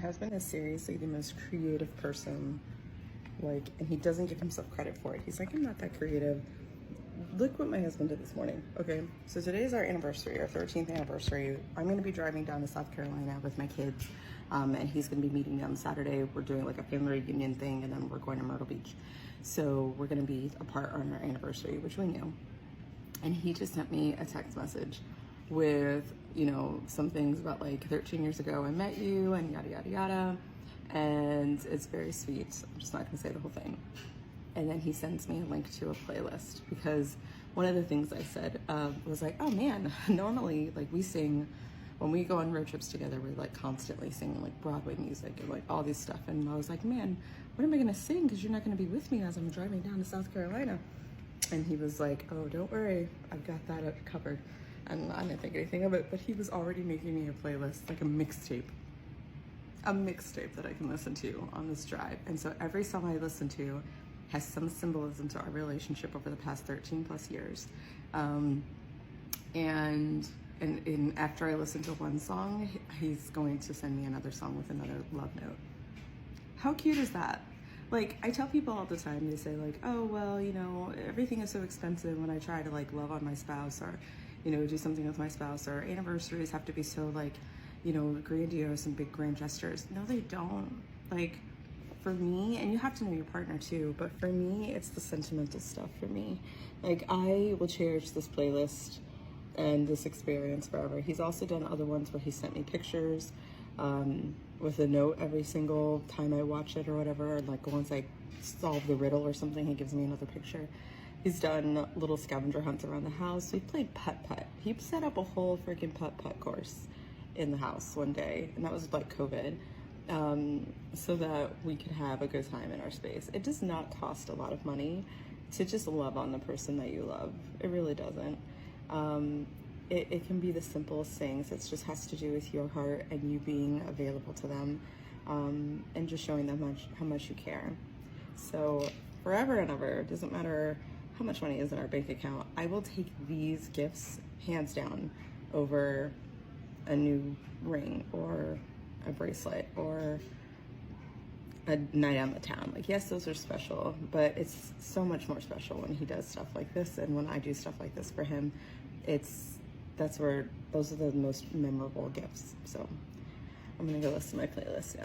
husband is seriously the most creative person, like, and he doesn't give himself credit for it. He's like, I'm not that creative. Look what my husband did this morning. Okay, so today is our anniversary, our 13th anniversary. I'm going to be driving down to South Carolina with my kids, and he's going to be meeting them Saturday. We're doing like a family reunion thing, and then we're going to Myrtle Beach. So we're going to be apart on our anniversary, which we knew. And he just sent me a text message with, you know, some things about like 13 years ago I met you and yada, yada, yada. And it's very sweet. I'm just not going to say the whole thing. And then he sends me a link to a playlist, because one of the things I said was like, oh man, normally like we sing, when we go on road trips together, we're like constantly singing like Broadway music and like all these stuff. And I was like, man, what am I gonna sing? Because you're not gonna be with me as I'm driving down to South Carolina. And he was like, oh, don't worry, I've got that covered. And I didn't think anything of it, but he was already making me a playlist, like a mixtape that I can listen to on this drive. And so every song I listen to has some symbolism to our relationship over the past 13 plus years. And after I listen to one song, he's going to send me another song with another love note. How cute is that? Like, I tell people all the time, they say like, oh, well, you know, everything is so expensive when I try to like love on my spouse, or, you know, do something with my spouse, or anniversaries have to be so like, you know, grandiose and big grand gestures. No, they don't. Like, for me, and you have to know your partner too, but for me, it's the sentimental stuff for me. Like, I will cherish this playlist and this experience forever. He's also done other ones where he sent me pictures with a note every single time I watch it or whatever. And like once I solve the riddle or something, he gives me another picture. He's done little scavenger hunts around the house. We played putt-putt. He set up a whole freaking putt-putt course in the house one day, and that was like COVID, so that we could have a good time in our space. It does not cost a lot of money to just love on the person that you love. It really doesn't. It can be the simplest things. It just has to do with your heart and you being available to them, and just showing them how much you care. So forever and ever, it doesn't matter how much money is in our bank account, I will take these gifts hands down over a new ring or a bracelet or a night out in the town. Like, yes, those are special, but it's so much more special when he does stuff like this, and when I do stuff like this for him. Those are the most memorable gifts. So I'm gonna go listen to my playlist now.